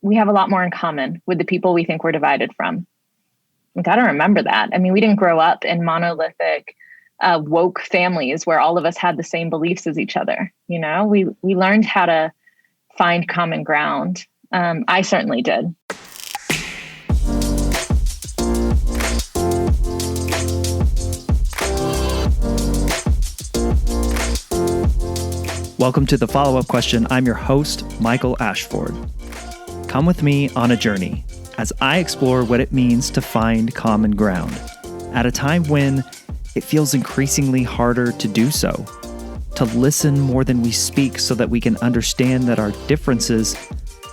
we have a lot more in common with the people we think we're divided from. We got to remember that. I mean, we didn't grow up in monolithic, woke families where all of us had the same beliefs as each other. We learned how to find common ground. I certainly did. Welcome to the follow-up question. I'm your host, Michael Ashford. Come with me on a journey as I explore what it means to find common ground at a time when it feels increasingly harder to do so, to listen more than we speak so that we can understand that our differences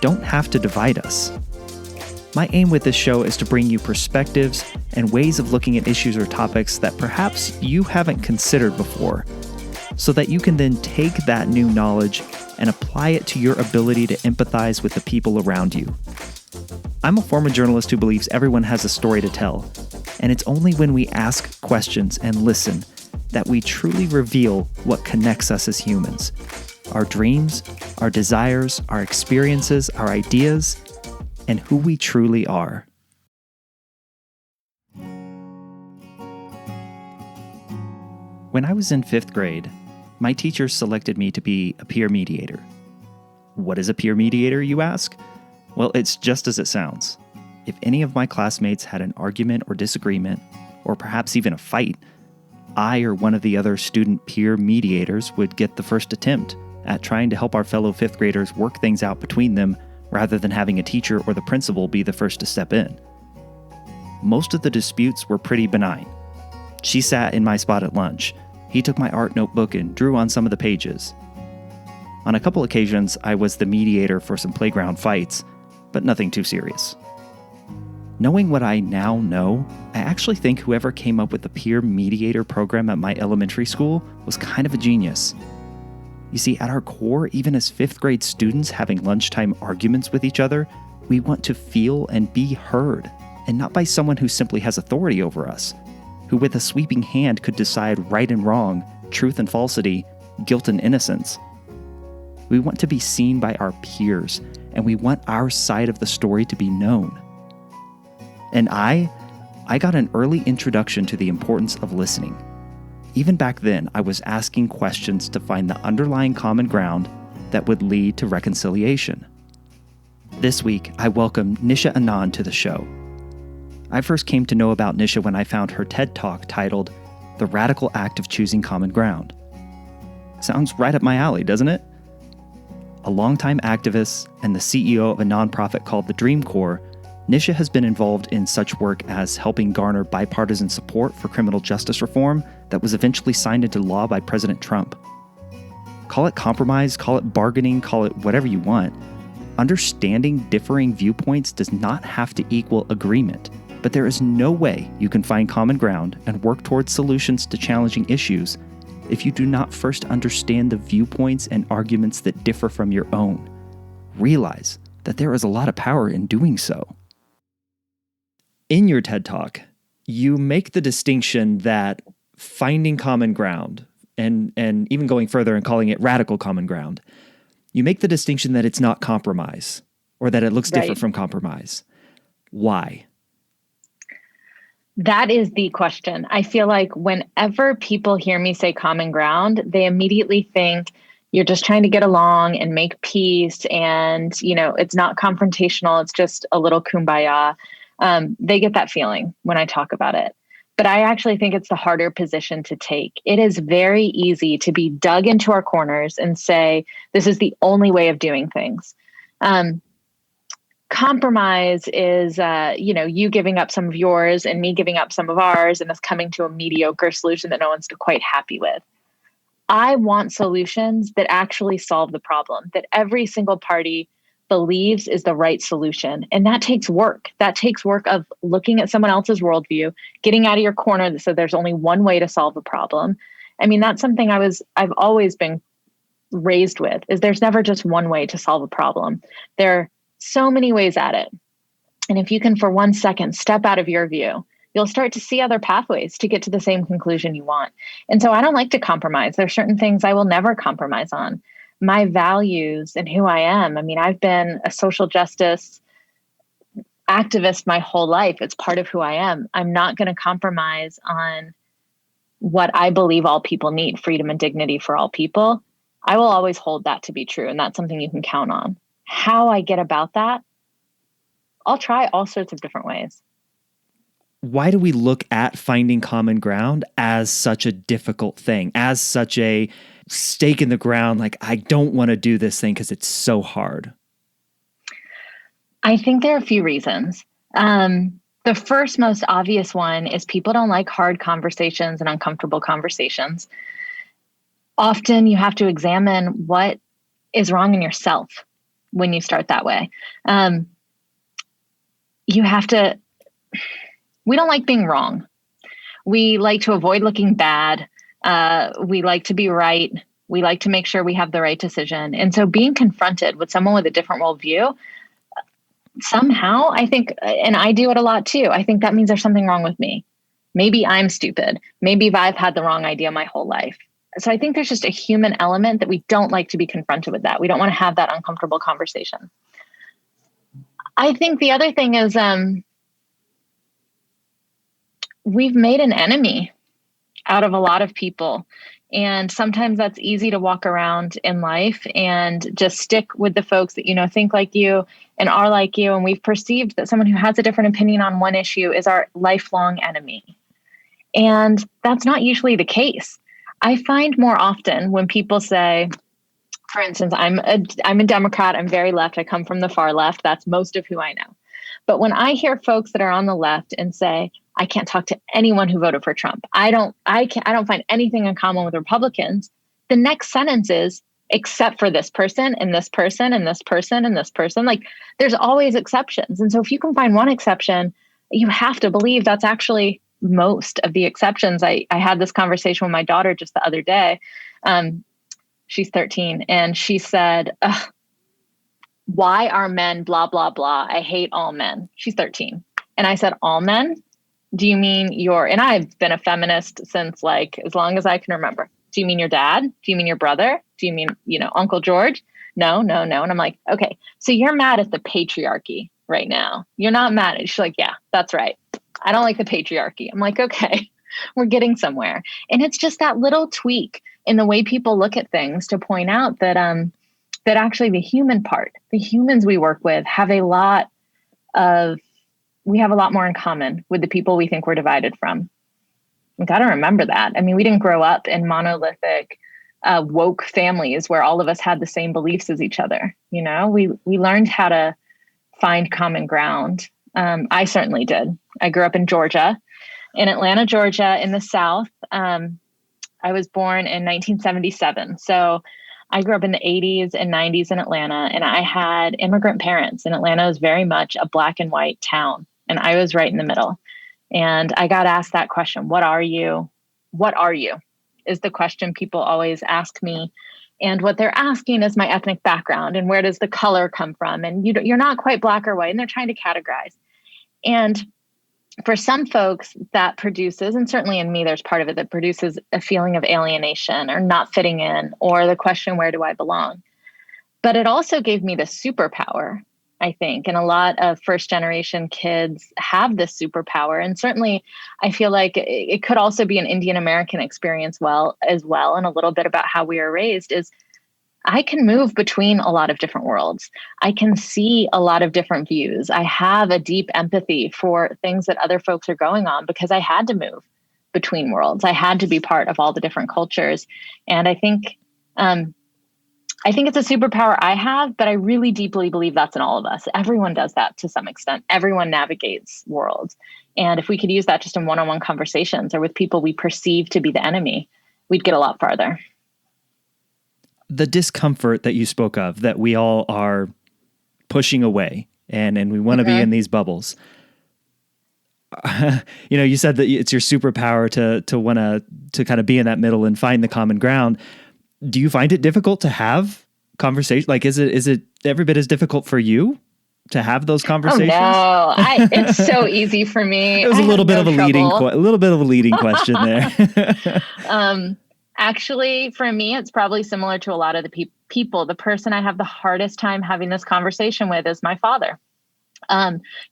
don't have to divide us. My aim with this show is to bring you perspectives and ways of looking at issues or topics that perhaps you haven't considered before, so that you can then take that new knowledge and apply it to your ability to empathize with the people around you. I'm a former journalist who believes everyone has a story to tell, and it's only when we ask questions and listen that we truly reveal what connects us as humans. Our dreams, our desires, our experiences, our ideas, and who we truly are. When I was in 5th grade, my teachers selected me to be a peer mediator. What is a peer mediator, you ask? Well, it's just as it sounds. If any of my classmates had an argument or disagreement, or perhaps even a fight, I or one of the other student peer mediators would get the first attempt at trying to help our fellow 5th graders work things out between them rather than having a teacher or the principal be the first to step in. Most of the disputes were pretty benign. She sat in my spot at lunch. He took my art notebook and drew on some of the pages. On a couple occasions, I was the mediator for some playground fights, but nothing too serious. Knowing what I now know, I actually think whoever came up with the peer mediator program at my elementary school was kind of a genius. You see, at our core, even as 5th grade students having lunchtime arguments with each other, we want to feel and be heard, and not by someone who simply has authority over us, who with a sweeping hand could decide right and wrong, truth and falsity, guilt and innocence. We want to be seen by our peers, and we want our side of the story to be known. And I got an early introduction to the importance of listening. Even back then, I was asking questions to find the underlying common ground that would lead to reconciliation. This week, I welcome Nisha Anand to the show. I first came to know about Nisha when I found her TED Talk titled, The Radical Act of Choosing Common Ground. Sounds right up my alley, doesn't it? A longtime activist and the CEO of a nonprofit called the Dream Corps, Nisha has been involved in such work as helping garner bipartisan support for criminal justice reform that was eventually signed into law by President Trump. Call it compromise, call it bargaining, call it whatever you want. Understanding differing viewpoints does not have to equal agreement. But there is no way you can find common ground and work towards solutions to challenging issues if you do not first understand the viewpoints and arguments that differ from your own. Realize that there is a lot of power in doing so. In your TED Talk, you make the distinction that finding common ground, and even going further and calling it radical common ground, you make the distinction that it's not compromise, or that it looks different from compromise. Why? That is the question. I feel like whenever people hear me say common ground, they immediately think you're just trying to get along and make peace. And, it's not confrontational. It's just a little kumbaya. They get that feeling when I talk about it. But I actually think it's the harder position to take. It is very easy to be dug into our corners and say, this is the only way of doing things. Compromise is, you giving up some of yours and me giving up some of ours and us coming to a mediocre solution that no one's quite happy with. I want solutions that actually solve the problem, that every single party believes is the right solution. And that takes work. That takes work of looking at someone else's worldview, getting out of your corner so there's only one way to solve a problem. I mean, that's something I've always been raised with, is there's never just one way to solve a problem. There are so many ways at it. And if you can, for 1 second, step out of your view, you'll start to see other pathways to get to the same conclusion you want. And so I don't like to compromise. There are certain things I will never compromise on. my values and who I am. I mean, I've been a social justice activist my whole life. It's part of who I am. I'm not going to compromise on what I believe all people need, freedom and dignity for all people. I will always hold that to be true. And that's something you can count on. How I get about that, I'll try all sorts of different ways. Why do we look at finding common ground as such a difficult thing, as such a stake in the ground? Like, I don't want to do this thing because it's so hard. I think there are a few reasons. The first most obvious one is people don't like hard conversations and uncomfortable conversations. Often you have to examine what is wrong in yourself when you start that way. We don't like being wrong. We like to avoid looking bad. We like to be right. We like to make sure we have the right decision. And so being confronted with someone with a different worldview, somehow I think, and I do it a lot too, I think that means there's something wrong with me. Maybe I'm stupid. Maybe I've had the wrong idea my whole life. So I think there's just a human element that we don't like to be confronted with that. We don't want to have that uncomfortable conversation. I think the other thing is we've made an enemy out of a lot of people. And sometimes that's easy to walk around in life and just stick with the folks that, think like you and are like you. And we've perceived that someone who has a different opinion on one issue is our lifelong enemy. And that's not usually the case. I find more often when people say, for instance, I'm a Democrat, I'm very left, I come from the far left, that's most of who I know. But when I hear folks that are on the left and say, I can't talk to anyone who voted for Trump, I don't find anything in common with Republicans, the next sentence is, except for this person and this person and this person and this person. Like, there's always exceptions. And so if you can find one exception, you have to believe that's actually most of the exceptions. I had this conversation with my daughter just the other day. She's 13, and she said, why are men blah, blah, blah? I hate all men. She's 13. And I said, all men? Do you mean and I've been a feminist since like as long as I can remember. Do you mean your dad? Do you mean your brother? Do you mean, Uncle George? No. And I'm like, okay, so you're mad at the patriarchy right now. You're not mad at it. She's like, yeah, that's right. I don't like the patriarchy. I'm like, okay, we're getting somewhere. And it's just that little tweak in the way people look at things to point out that that actually the human part, the humans we work with we have a lot more in common with the people we think we're divided from. We got to remember that. I mean, we didn't grow up in monolithic, woke families where all of us had the same beliefs as each other. We learned how to find common ground. I certainly did. I grew up in Georgia, in Atlanta, Georgia, in the South. I was born in 1977. So I grew up in the 80s and 90s in Atlanta, and I had immigrant parents. And Atlanta was very much a black and white town. And I was right in the middle. And I got asked that question, what are you? What are you? Is the question people always ask me. And what they're asking is my ethnic background and where does the color come from? And you're not quite black or white, and they're trying to categorize. And for some folks that produces, and certainly in me, there's part of it that produces a feeling of alienation or not fitting in, or the question, where do I belong? But it also gave me the superpower, I think. And a lot of first generation kids have this superpower. And certainly I feel like it could also be an Indian American experience as well. And a little bit about how we are raised is I can move between a lot of different worlds. I can see a lot of different views. I have a deep empathy for things that other folks are going on because I had to move between worlds. I had to be part of all the different cultures. And I think it's a superpower I have, but I really deeply believe that's in all of us. Everyone does that to some extent. Everyone navigates worlds. And if we could use that just in one-on-one conversations or with people we perceive to be the enemy, we'd get a lot farther. The discomfort that you spoke of, that we all are pushing away and we want to be in these bubbles. You said that it's your superpower to want to kind of be in that middle and find the common ground. Do you find it difficult to have conversations? Like, is it every bit as difficult for you to have those conversations? Oh, no, it's so easy for me. It was a little bit of a leading question there. Actually, for me, it's probably similar to a lot of the people. The person I have the hardest time having this conversation with is my father,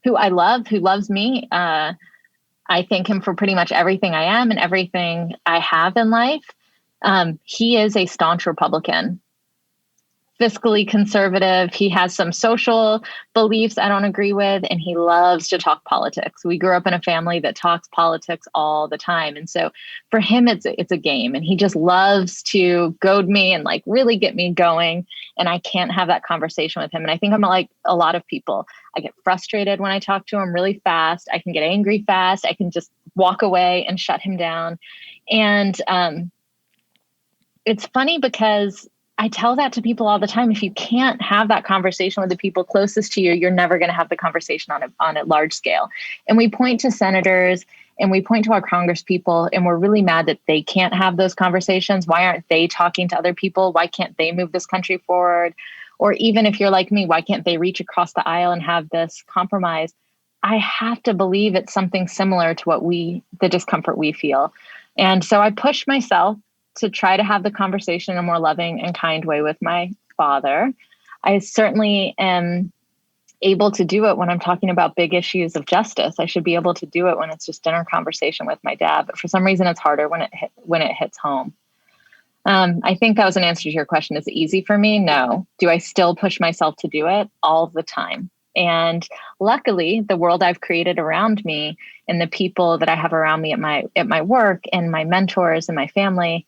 who I love, who loves me. I thank him for pretty much everything I am and everything I have in life. He is a staunch Republican, fiscally conservative. He has some social beliefs I don't agree with, and he loves to talk politics. We grew up in a family that talks politics all the time. And so for him, it's a game, and he just loves to goad me and like really get me going. And I can't have that conversation with him. And I think I'm like a lot of people. I get frustrated when I talk to him really fast. I can get angry fast. I can just walk away and shut him down. And it's funny because I tell that to people all the time. If you can't have that conversation with the people closest to you, you're never going to have the conversation on a large scale. And we point to senators and we point to our Congress people, and we're really mad that they can't have those conversations. Why aren't they talking to other people? Why can't they move this country forward? Or even if you're like me, why can't they reach across the aisle and have this compromise? I have to believe it's something similar to the discomfort we feel. And so I push myself to try to have the conversation in a more loving and kind way with my father. I certainly am able to do it when I'm talking about big issues of justice. I should be able to do it when it's just dinner conversation with my dad. But for some reason, it's harder when it hits home. I think that was an answer to your question. Is it easy for me? No. Do I still push myself to do it? All the time. And luckily, the world I've created around me and the people that I have around me at my work and my mentors and my family,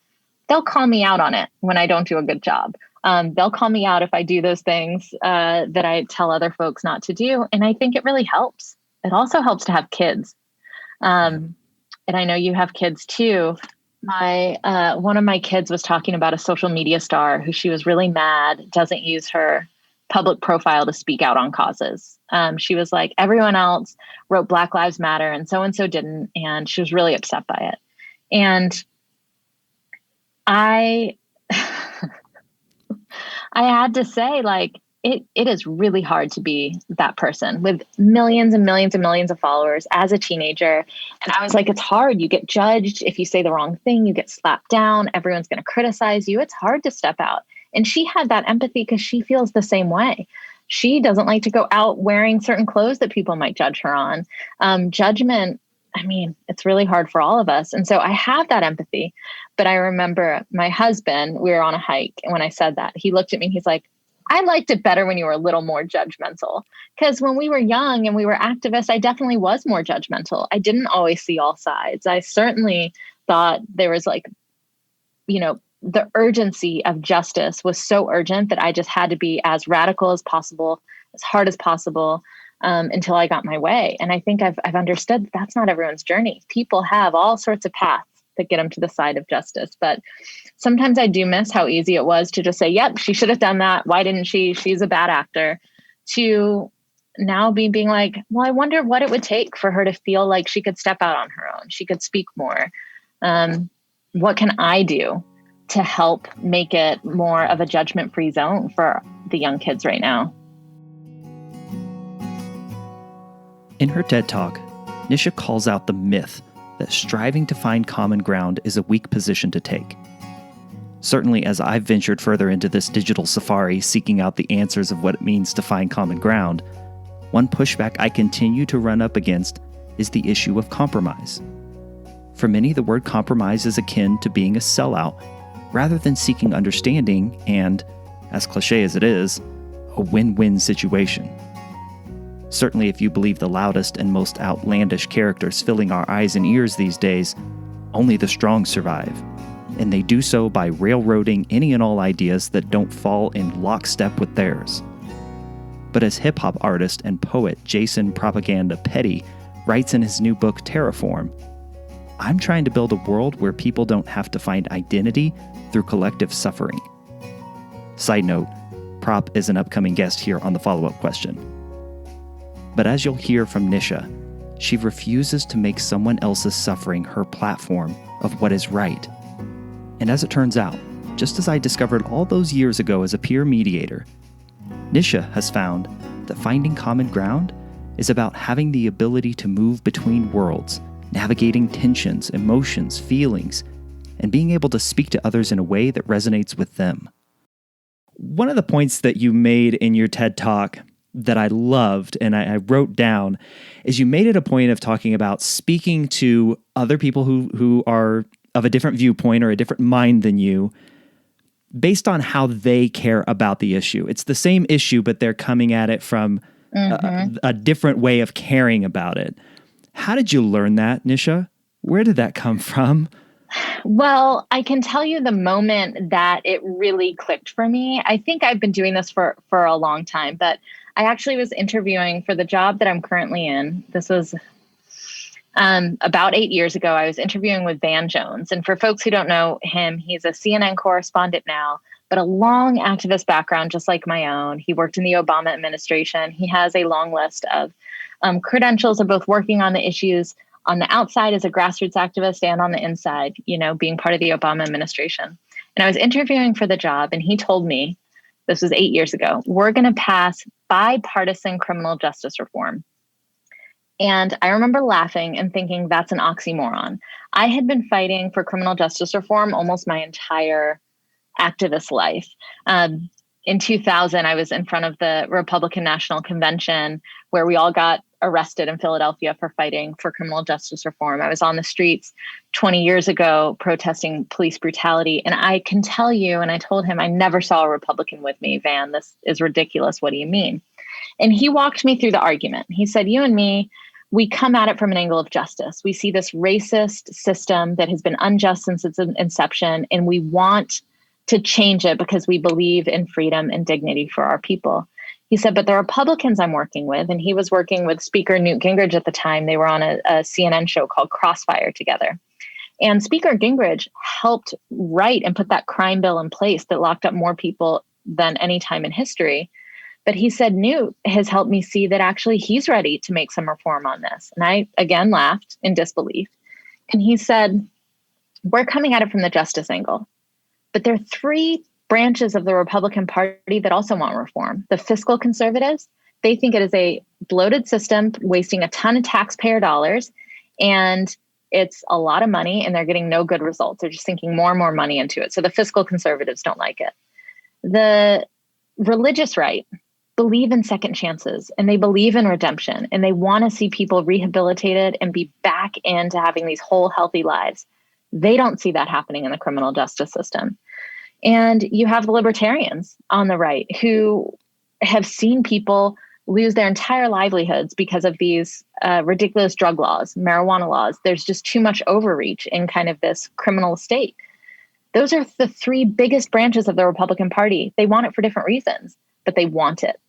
they'll call me out on it when I don't do a good job. They'll call me out if I do those things that I tell other folks not to do. And I think it really helps. It also helps to have kids. And I know you have kids too. One of my kids was talking about a social media star who she was really mad doesn't use her public profile to speak out on causes. She was like, everyone else wrote Black Lives Matter and so didn't. And she was really upset by it. And I had to say, like, it is really hard to be that person with millions and millions and millions of followers as a teenager. And I was like, it's hard. You get judged. If you say the wrong thing, you get slapped down. Everyone's going to criticize you. It's hard to step out. And she had that empathy because she feels the same way. She doesn't like to go out wearing certain clothes that people might judge her on. Judgment, I mean, it's really hard for all of us. And so I have that empathy. But I remember my husband, we were on a hike. And when I said that, he looked at me and he's like, I liked it better when you were a little more judgmental. Because when we were young and we were activists, I definitely was more judgmental. I didn't always see all sides. I certainly thought there was like, the urgency of justice was so urgent that I just had to be as radical as possible, as hard as possible, until I got my way. And I think I've understood that's not everyone's journey. People have all sorts of paths that get them to the side of justice. But sometimes I do miss how easy it was to just say, yep, she should have done that. Why didn't she? She's a bad actor. To now being like, well, I wonder what it would take for her to feel like she could step out on her own. She could speak more. What can I do to help make it more of a judgment-free zone for the young kids right now? In her TED Talk, Nisha calls out the myth that striving to find common ground is a weak position to take. Certainly, as I've ventured further into this digital safari seeking out the answers of what it means to find common ground, one pushback I continue to run up against is the issue of compromise. For many, the word compromise is akin to being a sellout, rather than seeking understanding and, as cliche as it is, a win-win situation. Certainly, if you believe the loudest and most outlandish characters filling our eyes and ears these days, only the strong survive, and they do so by railroading any and all ideas that don't fall in lockstep with theirs. But as hip-hop artist and poet Jason Propaganda Petty writes in his new book Terraform, I'm trying to build a world where people don't have to find identity through collective suffering. Side note, Prop is an upcoming guest here on the follow-up question. But as you'll hear from Nisha, she refuses to make someone else's suffering her platform of what is right. And as it turns out, just as I discovered all those years ago as a peer mediator, Nisha has found that finding common ground is about having the ability to move between worlds, navigating tensions, emotions, feelings, and being able to speak to others in a way that resonates with them. One of the points that you made in your TED Talk that I loved and I wrote down is you made it a point of talking about speaking to other people who are of a different viewpoint or a different mind than you based on how they care about the issue. It's the same issue, but they're coming at it from a different way of caring about it. How did you learn that, Nisha? Where did that come from? Well, I can tell you the moment that it really clicked for me. I think I've been doing this for a long time, but I actually was interviewing for the job that I'm currently in. This was about 8 years ago. I was interviewing with Van Jones. And for folks who don't know him, he's a CNN correspondent now, but a long activist background, just like my own. He worked in the Obama administration. He has a long list of credentials of both working on the issues on the outside as a grassroots activist and on the inside, being part of the Obama administration. And I was interviewing for the job, and he told me, this was 8 years ago, we're going to pass bipartisan criminal justice reform. And I remember laughing and thinking that's an oxymoron. I had been fighting for criminal justice reform almost my entire activist life. In 2000, I was in front of the Republican National Convention where we all got arrested in Philadelphia for fighting for criminal justice reform. I was on the streets 20 years ago protesting police brutality. And I can tell you, and I told him, I never saw a Republican with me. Van, this is ridiculous. What do you mean? And he walked me through the argument. He said, you and me, we come at it from an angle of justice. We see this racist system that has been unjust since its inception, and we want to change it because we believe in freedom and dignity for our people. He said, but the Republicans I'm working with, and he was working with Speaker Newt Gingrich at the time, they were on a CNN show called Crossfire together. And Speaker Gingrich helped write and put that crime bill in place that locked up more people than any time in history. But he said, Newt has helped me see that actually he's ready to make some reform on this. And I, again, laughed in disbelief. And he said, we're coming at it from the justice angle. But there are three branches of the Republican Party that also want reform. The fiscal conservatives, they think it is a bloated system wasting a ton of taxpayer dollars, and it's a lot of money, and they're getting no good results. They're just sinking more and more money into it. So the fiscal conservatives don't like it. The religious right believe in second chances, and they believe in redemption, and they want to see people rehabilitated and be back into having these whole, healthy lives. They don't see that happening in the criminal justice system. And you have the libertarians on the right who have seen people lose their entire livelihoods because of these ridiculous drug laws, marijuana laws. There's just too much overreach in kind of this criminal state. Those are the three biggest branches of the Republican Party. They want it for different reasons, but they want it.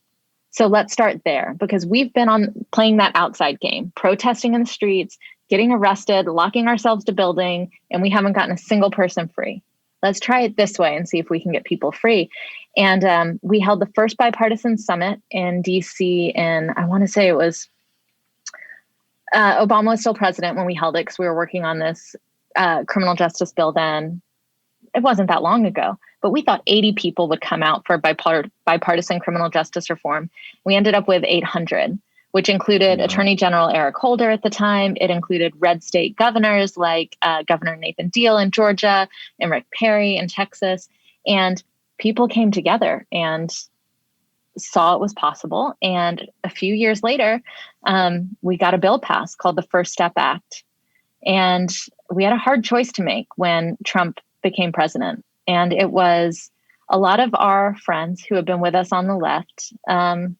So let's start there, because we've been on playing that outside game, protesting in the streets, getting arrested, locking ourselves to building, and we haven't gotten a single person free. Let's try it this way and see if we can get people free. And we held the first bipartisan summit in DC, and I want to say it was Obama was still president when we held it, because we were working on this criminal justice bill then. It wasn't that long ago, but we thought 80 people would come out for bipartisan criminal justice reform. We ended up with 800, which included Attorney General Eric Holder at the time. It included red state governors like Governor Nathan Deal in Georgia and Rick Perry in Texas. And people came together and saw it was possible. And a few years later, we got a bill passed called the First Step Act. And we had a hard choice to make when Trump became president. And it was a lot of our friends who have been with us on the left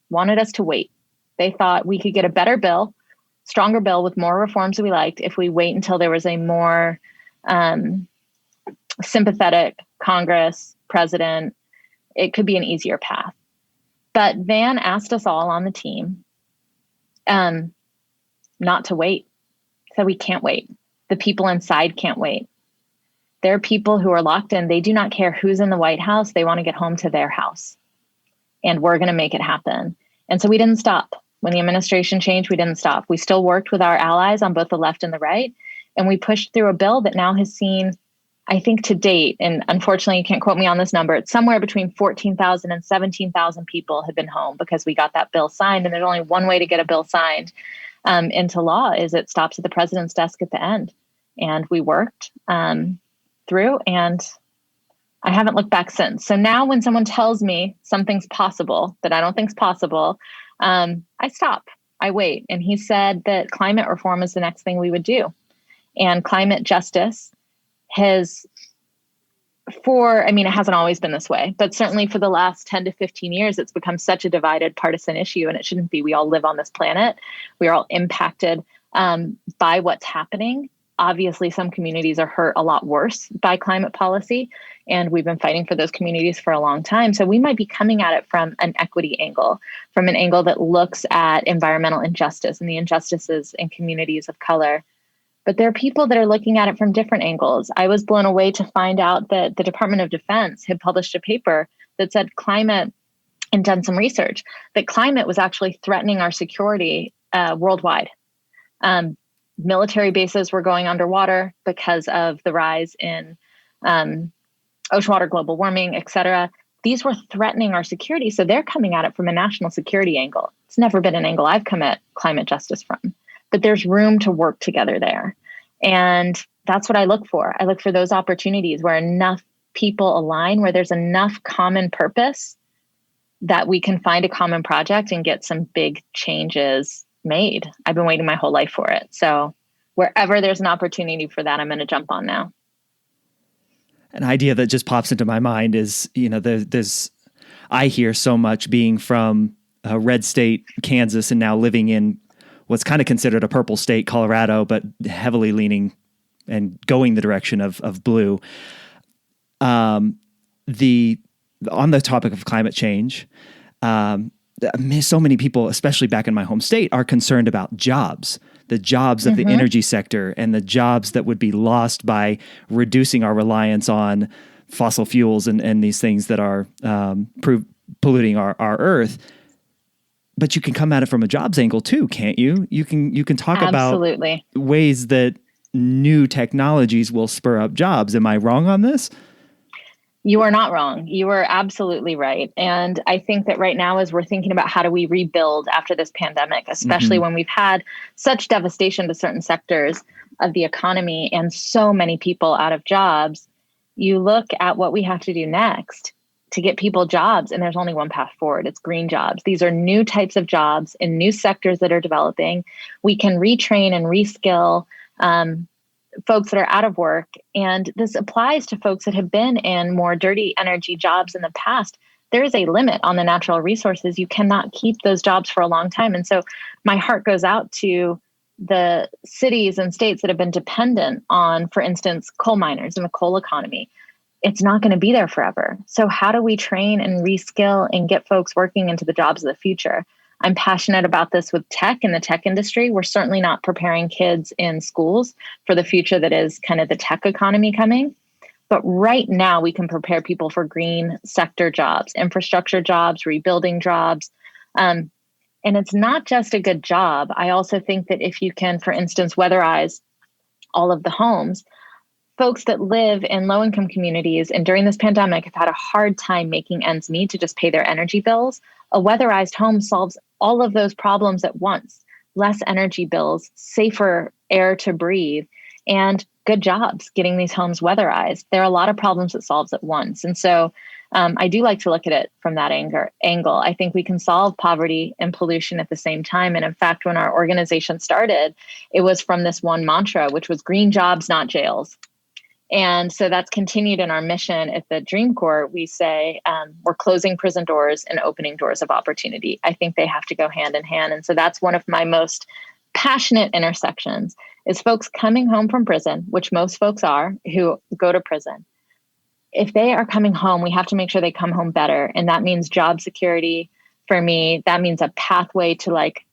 wanted us to wait. They thought we could get a better bill, stronger bill with more reforms that we liked if we wait until there was a more sympathetic Congress, president. It could be an easier path. But Van asked us all on the team not to wait. So we can't wait. The people inside can't wait. There are people who are locked in. They do not care who's in the White House. They want to get home to their house. And we're going to make it happen. And so we didn't stop. When the administration changed, we didn't stop. We still worked with our allies on both the left and the right. And we pushed through a bill that now has seen, I think to date, and unfortunately you can't quote me on this number, it's somewhere between 14,000 and 17,000 people have been home because we got that bill signed. And there's only one way to get a bill signed into law is it stops at the president's desk at the end. And we worked through, and I haven't looked back since. So now when someone tells me something's possible that I don't think's possible, I stop. I wait. And he said that climate reform is the next thing we would do. And climate justice has it hasn't always been this way, but certainly for the last 10 to 15 years, it's become such a divided partisan issue, and it shouldn't be. We all live on this planet. We are all impacted by what's happening. Obviously, some communities are hurt a lot worse by climate policy, and we've been fighting for those communities for a long time. So we might be coming at it from an equity angle, from an angle that looks at environmental injustice and the injustices in communities of color. But there are people that are looking at it from different angles. I was blown away to find out that the Department of Defense had published a paper that said climate, and done some research, that climate was actually threatening our security worldwide. Military bases were going underwater because of the rise in ocean water, global warming, et cetera. These were threatening our security. So they're coming at it from a national security angle. It's never been an angle I've come at climate justice from. But there's room to work together there. And that's what I look for. I look for those opportunities where enough people align, where there's enough common purpose that we can find a common project and get some big changes made. I've been waiting my whole life for it. So wherever there's an opportunity for that, I'm going to jump on now. An idea that just pops into my mind is, I hear so much being from a red state, Kansas, and now living in what's kind of considered a purple state, Colorado, but heavily leaning and going the direction of blue. On the topic of climate change, so many people, especially back in my home state, are concerned about jobs, the jobs of the energy sector and the jobs that would be lost by reducing our reliance on fossil fuels and these things that are polluting our earth. But you can come at it from a jobs angle too, can't you? You can talk Absolutely. about ways that new technologies will spur up jobs. Am I wrong on this? You are not wrong. You are absolutely right. And I think that right now, as we're thinking about how do we rebuild after this pandemic, especially when we've had such devastation to certain sectors of the economy and so many people out of jobs, you look at what we have to do next to get people jobs. And there's only one path forward. It's green jobs. These are new types of jobs in new sectors that are developing. We can retrain and reskill folks that are out of work. And this applies to folks that have been in more dirty energy jobs in the past. There is a limit on the natural resources. You cannot keep those jobs for a long time. And so my heart goes out to the cities and states that have been dependent on, for instance, coal miners and the coal economy. It's not going to be there forever. So how do we train and reskill and get folks working into the jobs of the future? I'm passionate about this with tech and the tech industry. We're certainly not preparing kids in schools for the future that is kind of the tech economy coming. But right now we can prepare people for green sector jobs, infrastructure jobs, rebuilding jobs. And it's not just a good job. I also think that if you can, for instance, weatherize all of the homes, folks that live in low-income communities and during this pandemic have had a hard time making ends meet to just pay their energy bills. A weatherized home solves all of those problems at once. Less energy bills, safer air to breathe, and good jobs getting these homes weatherized. There are a lot of problems it solves at once. And so I do like to look at it from that angle. I think we can solve poverty and pollution at the same time. And in fact, when our organization started, it was from this one mantra, which was green jobs, not jails. And so that's continued in our mission at the Dream Corps. We say we're closing prison doors and opening doors of opportunity. I think they have to go hand in hand. And so that's one of my most passionate intersections is folks coming home from prison, which most folks are who go to prison. If they are coming home, we have to make sure they come home better. And that means job security for me. That means a pathway to like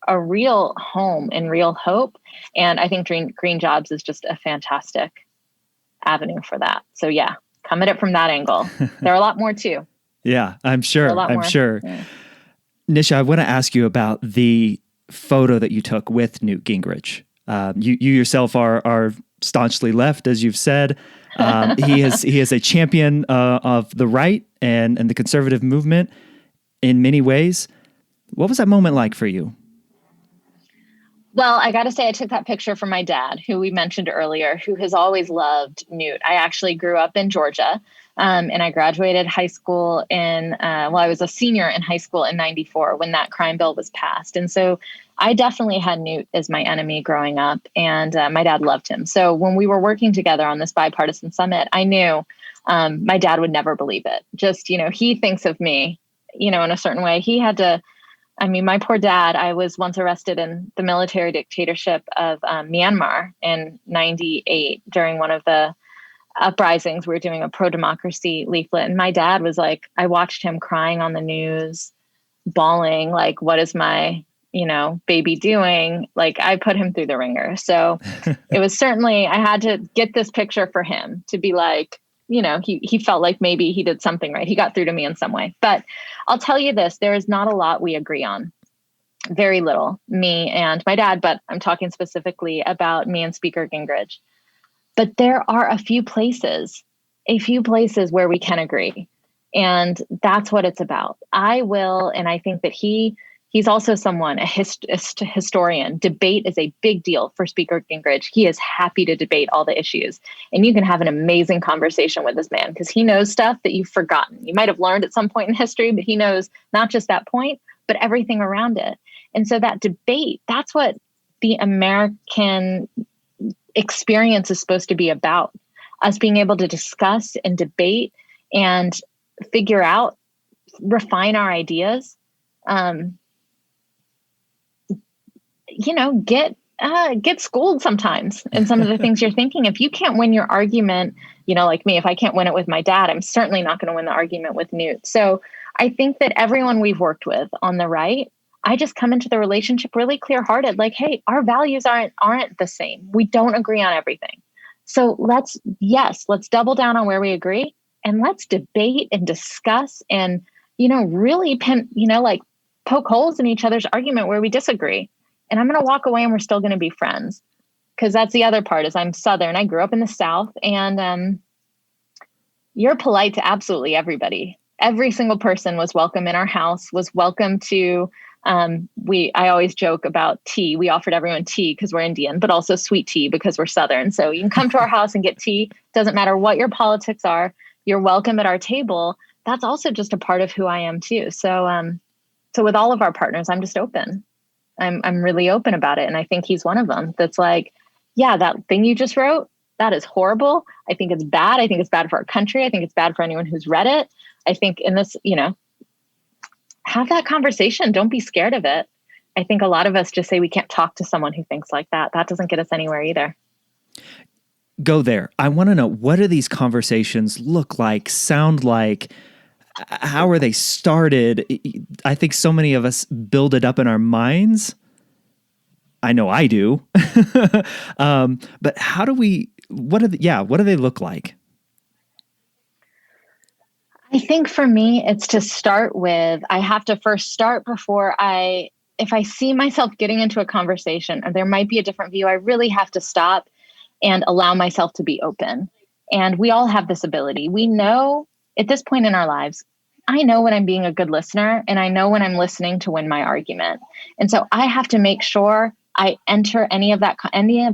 a real home and real hope. And I think green jobs is just a fantastic avenue for that. So yeah, come at it from that angle. There are a lot more too. Yeah, I'm sure. Yeah. Nisha, I want to ask you about the photo that you took with Newt Gingrich. You yourself are staunchly left, as you've said. He is a champion of the right and the conservative movement in many ways. What was that moment like for you? Well, I got to say, I took that picture from my dad, who we mentioned earlier, who has always loved Newt. I actually grew up in Georgia, and I graduated high school I was a senior in high school in '94 when that crime bill was passed. And so I definitely had Newt as my enemy growing up, and my dad loved him. So when we were working together on this bipartisan summit, I knew my dad would never believe it. Just, he thinks of me, in a certain way. He had to. I mean, my poor dad, I was once arrested in the military dictatorship of Myanmar in '98 during one of the uprisings. We were doing a pro-democracy leaflet. And my dad was like, I watched him crying on the news, bawling, like, what is my, baby doing? Like, I put him through the ringer. So it was certainly, I had to get this picture for him to be like, he felt like maybe he did something right. He got through to me in some way. But I'll tell you this, there is not a lot we agree on. Very little, me and my dad, but I'm talking specifically about me and Speaker Gingrich. But there are a few places where we can agree. And that's what it's about. And I think that he's also someone, a historian. Debate is a big deal for Speaker Gingrich. He is happy to debate all the issues. And you can have an amazing conversation with this man because he knows stuff that you've forgotten. You might have learned at some point in history, but he knows not just that point, but everything around it. And so that debate, that's what the American experience is supposed to be about. Us being able to discuss and debate and figure out, refine our ideas. Get schooled sometimes in some of the things you're thinking. If you can't win your argument, like me, if I can't win it with my dad, I'm certainly not going to win the argument with Newt. So I think that everyone we've worked with on the right, I just come into the relationship really clear-hearted, like, hey, our values aren't the same. We don't agree on everything. So let's double down on where we agree and let's debate and discuss and, really poke holes in each other's argument where we disagree. And I'm going to walk away and we're still going to be friends. Because that's the other part is I'm Southern. I grew up in the South and you're polite to absolutely everybody. Every single person was welcome in our house, was welcome to, I always joke about tea. We offered everyone tea because we're Indian, but also sweet tea because we're Southern. So you can come to our house and get tea. Doesn't matter what your politics are. You're welcome at our table. That's also just a part of who I am too. So with all of our partners, I'm just open. I'm really open about it. And I think he's one of them that's like, yeah, that thing you just wrote, that is horrible. I think it's bad. I think it's bad for our country. I think it's bad for anyone who's read it. I think in this, have that conversation. Don't be scared of it. I think a lot of us just say we can't talk to someone who thinks like that. That doesn't get us anywhere either. Go there. I want to know, what do these conversations look like, sound like? How are they started? I think so many of us build it up in our minds. I know I do. But what do they look like? I think for me, it's to start with, I have to first start if I see myself getting into a conversation or there might be a different view, I really have to stop and allow myself to be open. And we all have this ability. We know at this point in our lives, I know when I'm being a good listener and I know when I'm listening to win my argument. And so I have to make sure I enter any of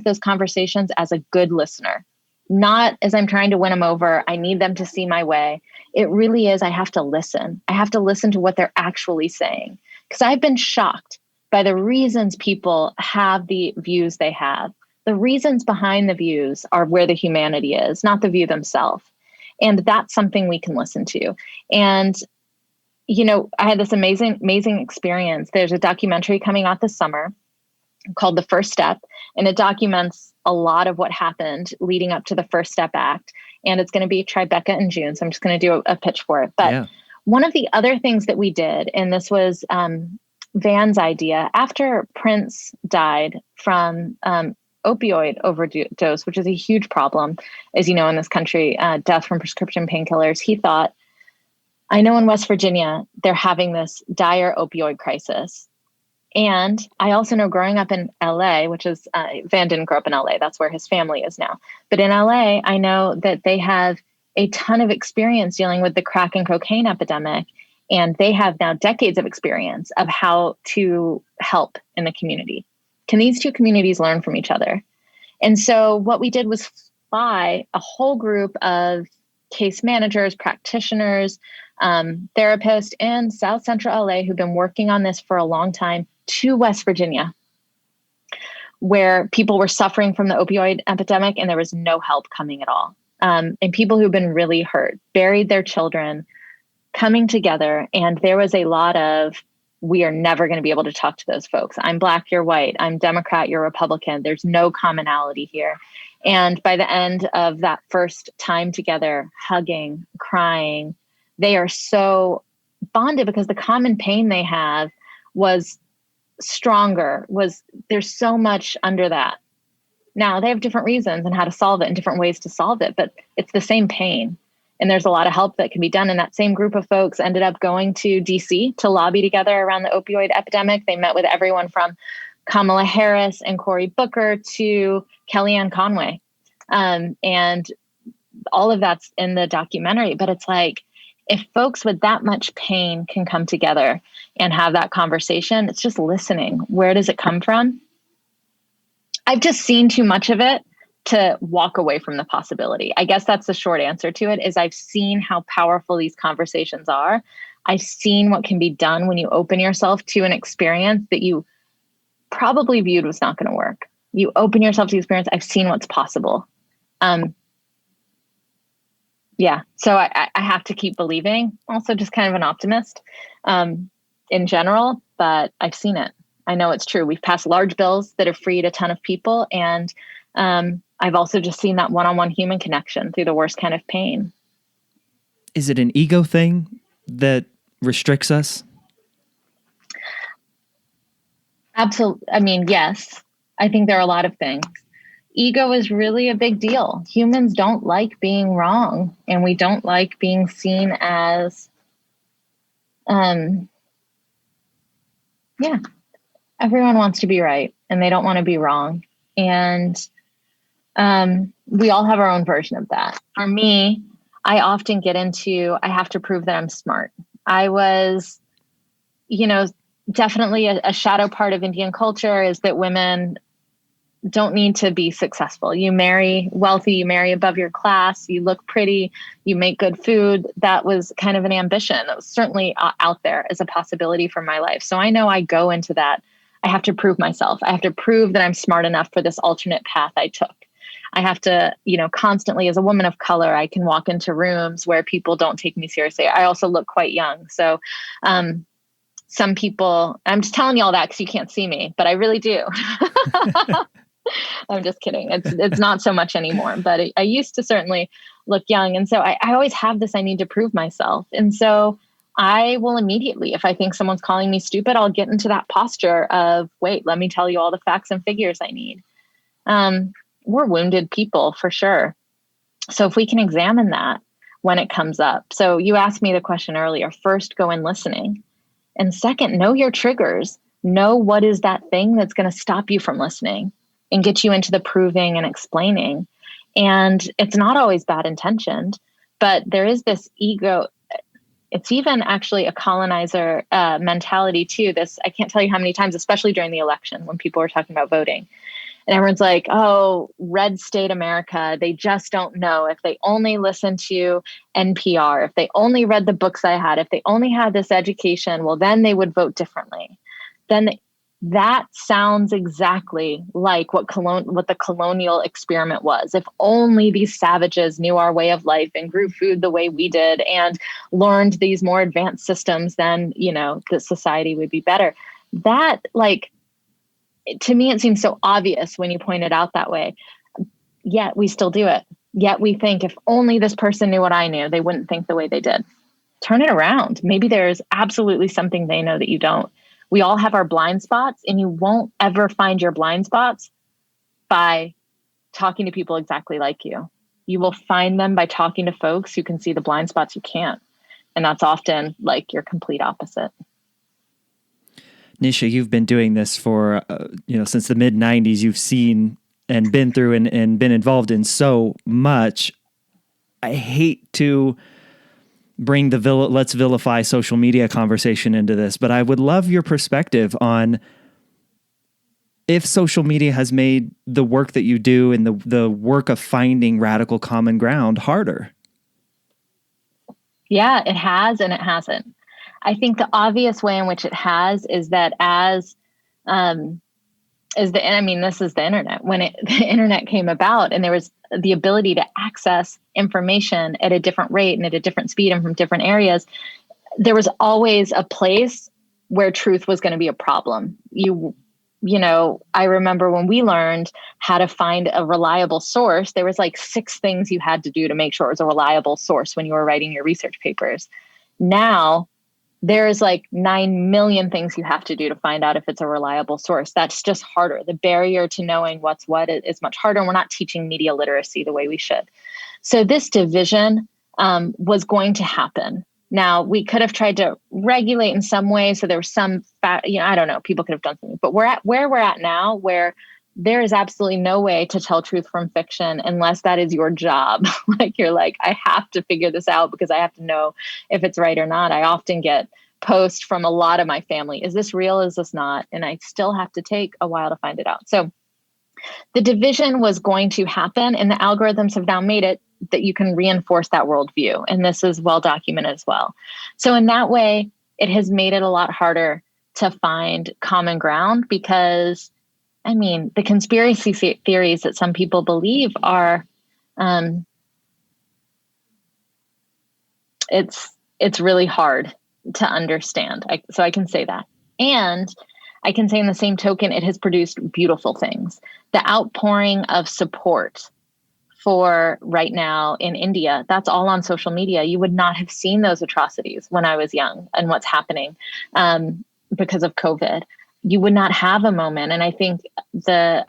those conversations as a good listener, not as I'm trying to win them over. I need them to see my way. It really is. I have to listen. I have to listen to what they're actually saying because I've been shocked by the reasons people have the views they have. The reasons behind the views are where the humanity is, not the view themselves. And that's something we can listen to. And, I had this amazing experience. There's a documentary coming out this summer called The First Step, and it documents a lot of what happened leading up to the First Step Act. And it's going to be Tribeca in June. So I'm just going to do a pitch for it. But One of the other things that we did, and this was Van's idea, after Prince died from opioid overdose, which is a huge problem, as you know, in this country, death from prescription painkillers. He thought, I know in West Virginia, they're having this dire opioid crisis. And I also know growing up in LA, which is, Van didn't grow up in LA, that's where his family is now. But in LA, I know that they have a ton of experience dealing with the crack and cocaine epidemic. And they have now decades of experience of how to help in the community. Can these two communities learn from each other? And so what we did was fly a whole group of case managers, practitioners, therapists in South Central LA who've been working on this for a long time to West Virginia, where people were suffering from the opioid epidemic and there was no help coming at all. And people who've been really hurt, buried their children, coming together. And there was a lot of, we are never going to be able to talk to those folks. I'm Black, you're white. I'm Democrat, you're Republican. There's no commonality here. And by the end of that first time together, hugging, crying, they are so bonded because the common pain they have was stronger, there's so much under that. Now they have different reasons and how to solve it and different ways to solve it, but it's the same pain. And there's a lot of help that can be done. And that same group of folks ended up going to DC to lobby together around the opioid epidemic. They met with everyone from Kamala Harris and Cory Booker to Kellyanne Conway. And all of that's in the documentary. But it's like, if folks with that much pain can come together and have that conversation, it's just listening. Where does it come from? I've just seen too much of it to walk away from the possibility. I guess that's the short answer to it, is I've seen how powerful these conversations are. I've seen what can be done when you open yourself to an experience that you probably viewed was not going to work. You open yourself to the experience. I've seen what's possible. Yeah. So I have to keep believing. Also just kind of an optimist in general, but I've seen it. I know it's true. We've passed large bills that have freed a ton of people. And I've also just seen that one-on-one human connection through the worst kind of pain. Is it an ego thing that restricts us? Absolutely. I mean, yes, I think there are a lot of things. Ego is really a big deal. Humans don't like being wrong, and we don't like being seen as, everyone wants to be right and they don't want to be wrong. And we all have our own version of that. For me, I often get into, I have to prove that I'm smart. I was, definitely a shadow part of Indian culture is that women don't need to be successful. You marry wealthy, you marry above your class, you look pretty, you make good food. That was kind of an ambition that was certainly out there as a possibility for my life. So I know I go into that. I have to prove myself. I have to prove that I'm smart enough for this alternate path I took. I have to, constantly, as a woman of color, I can walk into rooms where people don't take me seriously. I also look quite young. So some people, I'm just telling you all that because you can't see me, but I really do. I'm just kidding. It's not so much anymore, but I used to certainly look young. And so I always have this, I need to prove myself. And so I will immediately, if I think someone's calling me stupid, I'll get into that posture of, wait, let me tell you all the facts and figures I need. We're wounded people for sure. So if we can examine that when it comes up. So you asked me the question earlier, first, go in listening. And second, know your triggers. Know what is that thing that's going to stop you from listening and get you into the proving and explaining. And it's not always bad intentioned, but there is this ego. It's even actually a colonizer mentality too. This, I can't tell you how many times, especially during the election when people were talking about voting. And everyone's like, oh, red state America, they just don't know. If they only listened to NPR, if they only read the books I had, if they only had this education, well, then they would vote differently. That sounds exactly like what the colonial experiment was. If only these savages knew our way of life and grew food the way we did and learned these more advanced systems, then, the society would be better. That, to me, it seems so obvious when you point it out that way. Yet we still do it. Yet we think if only this person knew what I knew, they wouldn't think the way they did. Turn it around. Maybe there's absolutely something they know that you don't. We all have our blind spots, and you won't ever find your blind spots by talking to people exactly like you. You will find them by talking to folks who can see the blind spots you can't. And that's often like your complete opposite. Nisha, you've been doing this for, since the mid 90s. You've seen and been through and been involved in so much. I hate to bring the let's vilify social media conversation into this, but I would love your perspective on if social media has made the work that you do and the work of finding radical common ground harder. Yeah, it has and it hasn't. I think the obvious way in which it has is that um, I mean, this is the internet. When the internet came about and there was the ability to access information at a different rate and at a different speed and from different areas, there was always a place where truth was going to be a problem. I remember when we learned how to find a reliable source, there was like 6 things you had to do to make sure it was a reliable source when you were writing your research papers. Now, there's like 9 million things you have to do to find out if it's a reliable source. That's just harder. The barrier to knowing what's what is much harder. And we're not teaching media literacy the way we should. So this division was going to happen. Now, we could have tried to regulate in some way. So there was some, I don't know, people could have done something. But we're at where we're at now, where there is absolutely no way to tell truth from fiction unless that is your job. Like you're like, I have to figure this out because I have to know if it's right or not. I often get posts from a lot of my family. Is this real? Is this not? And I still have to take a while to find it out. So the division was going to happen, and the algorithms have now made it that you can reinforce that worldview. And this is well documented as well. So in that way, it has made it a lot harder to find common ground because, I mean, the conspiracy theories that some people believe are, it's really hard to understand. So I can say that. And I can say in the same token, it has produced beautiful things. The outpouring of support for right now in India, that's all on social media. You would not have seen those atrocities when I was young and what's happening because of COVID. You would not have a moment. And I think the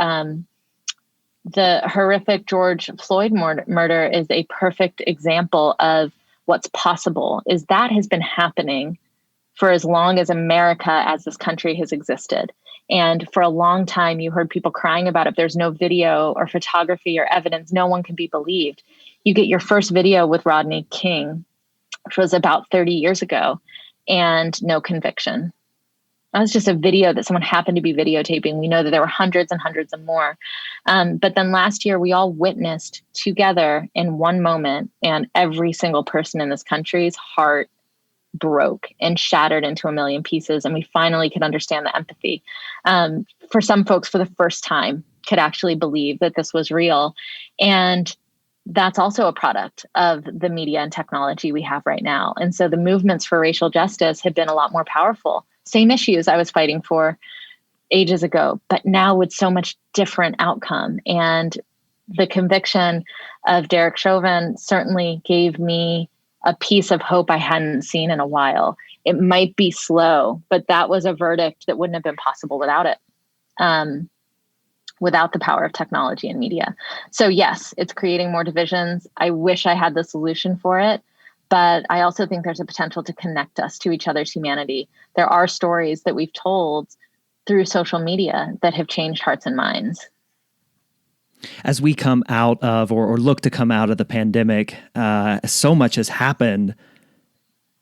horrific George Floyd murder is a perfect example of what's possible. Is that has been happening for as long as America as this country has existed. And for a long time, you heard people crying about it. There's no video or photography or evidence. No one can be believed. You get your first video with Rodney King, which was about 30 years ago, and no conviction. That was just a video that someone happened to be videotaping. We know that there were hundreds and hundreds of more. But then last year, we all witnessed together in one moment, and every single person in this country's heart broke and shattered into a million pieces. And we finally could understand the empathy. For some folks, for the first time, could actually believe that this was real. And that's also a product of the media and technology we have right now. And so the movements for racial justice have been a lot more powerful. Same issues I was fighting for ages ago, but now with so much different outcome. And the conviction of Derek Chauvin certainly gave me a piece of hope I hadn't seen in a while. It might be slow, but that was a verdict that wouldn't have been possible without it, without the power of technology and media. So yes, it's creating more divisions. I wish I had the solution for it, but I also think there's a potential to connect us to each other's humanity. There are stories that we've told through social media that have changed hearts and minds. As we come out of or look to come out of the pandemic, so much has happened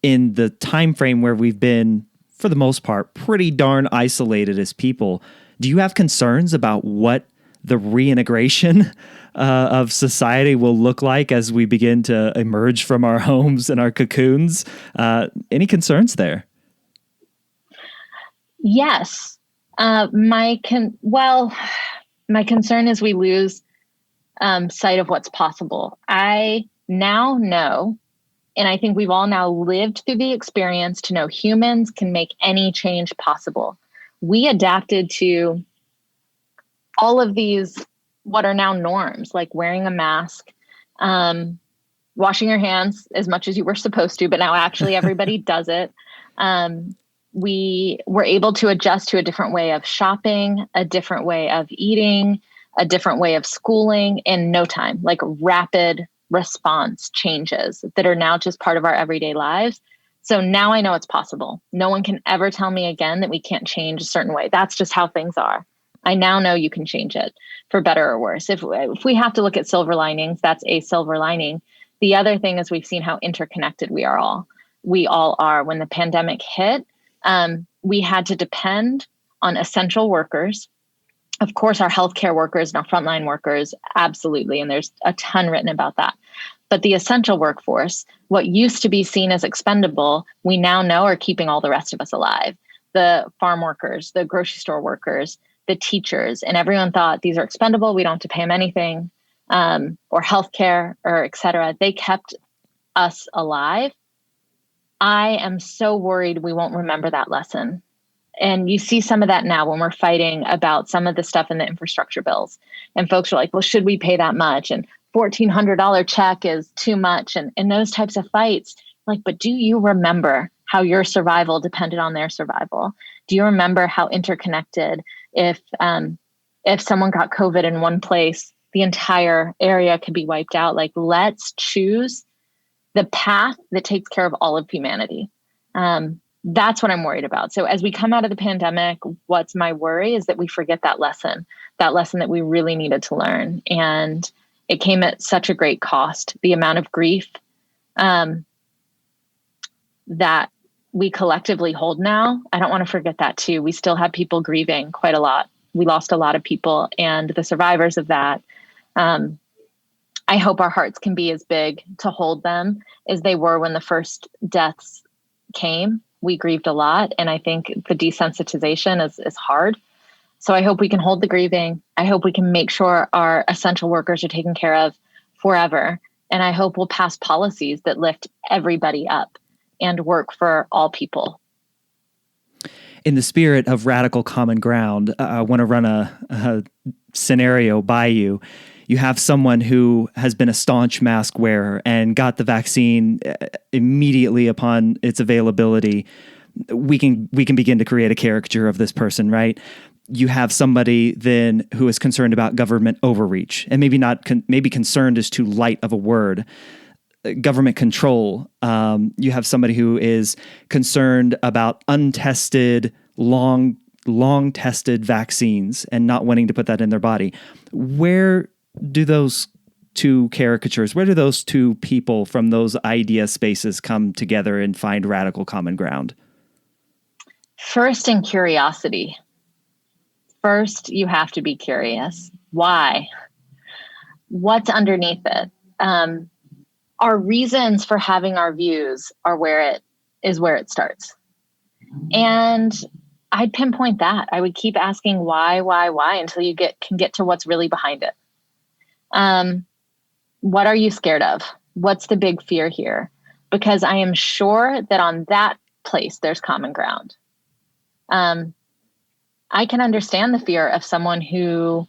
in the time frame where we've been, for the most part, pretty darn isolated as people. Do you have concerns about what the reintegration of society will look like as we begin to emerge from our homes and our cocoons? Any concerns there? Yes. My concern is we lose sight of what's possible. I now know, and I think we've all now lived through the experience to know humans can make any change possible. We adapted to all of these, what are now norms, like wearing a mask, washing your hands as much as you were supposed to, but now actually everybody does it. We were able to adjust to a different way of shopping, a different way of eating, a different way of schooling in no time, like rapid response changes that are now just part of our everyday lives. So now I know it's possible. No one can ever tell me again that we can't change a certain way. That's just how things are. I now know you can change it for better or worse. If we have to look at silver linings, that's a silver lining. The other thing is we've seen how interconnected we all are. When the pandemic hit, we had to depend on essential workers Of course, our healthcare workers and our frontline workers, absolutely. And there's a ton written about that. But the essential workforce, what used to be seen as expendable, we now know are keeping all the rest of us alive. The farm workers, the grocery store workers, the teachers, and everyone thought these are expendable. We don't have to pay them anything, or healthcare, or et cetera. They kept us alive. I am so worried we won't remember that lesson. And you see some of that now when we're fighting about some of the stuff in the infrastructure bills. And folks are like, well, should we pay that much? And $1,400 check is too much. And those types of fights, like, but do you remember how your survival depended on their survival? Do you remember how interconnected, if someone got COVID in one place, the entire area could be wiped out? Like, let's choose the path that takes care of all of humanity. That's what I'm worried about. So as we come out of the pandemic, what's my worry is that we forget that lesson that we really needed to learn. And it came at such a great cost. The amount of grief that we collectively hold now, I don't want to forget that too. We still have people grieving quite a lot. We lost a lot of people, and the survivors of that, I hope our hearts can be as big to hold them as they were when the first deaths came. We grieved a lot, and I think the desensitization is hard. So I hope we can hold the grieving. I hope we can make sure our essential workers are taken care of forever. And I hope we'll pass policies that lift everybody up and work for all people. In the spirit of radical common ground, I want to run a scenario by you. You have someone who has been a staunch mask wearer and got the vaccine immediately upon its availability. We can begin to create a caricature of this person, right? You have somebody then who is concerned about government overreach, and maybe concerned is too light of a word. Government control. You have somebody who is concerned about untested, long tested vaccines and not wanting to put that in their body. Where do those two caricatures, where do those two people from those idea spaces come together and find radical common ground? First, in curiosity. First, you have to be curious. Why? What's underneath it? Our reasons for having our views are where it starts. And I'd pinpoint that. I would keep asking why until you can get to what's really behind it. What are you scared of? What's the big fear here? Because I am sure that on that place, there's common ground. I can understand the fear of someone who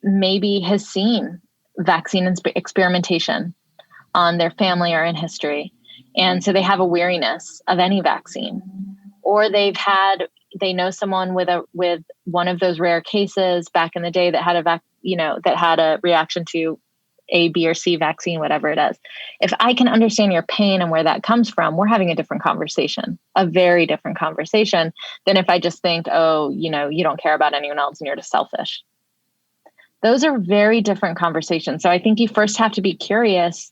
maybe has seen vaccine experimentation on their family or in history. And so they have a weariness of any vaccine. Or they know someone with one of those rare cases back in the day that had a reaction to A, B, or C vaccine, whatever it is. If I can understand your pain and where that comes from, we're having a different conversation, a very different conversation than if I just think, you don't care about anyone else and you're just selfish. Those are very different conversations. So I think you first have to be curious,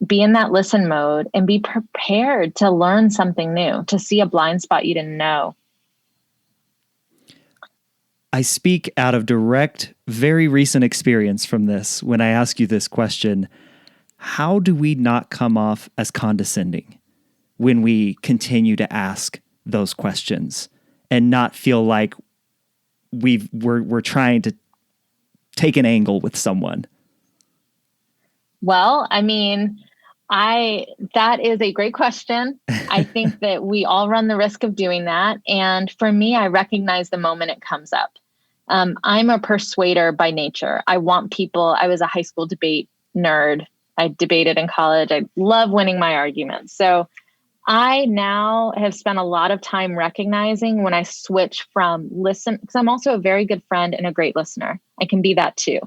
be in that listen mode, and be prepared to learn something new, to see a blind spot you didn't know. I speak out of direct, very recent experience from this when I ask you this question. How do we not come off as condescending when we continue to ask those questions and not feel like we're trying to take an angle with someone? Well, I mean, that is a great question. I think that we all run the risk of doing that. And for me, I recognize the moment it comes up. I'm a persuader by nature. I was a high school debate nerd. I debated in college. I love winning my arguments. So I now have spent a lot of time recognizing when I switch from listen, because I'm also a very good friend and a great listener. I can be that too.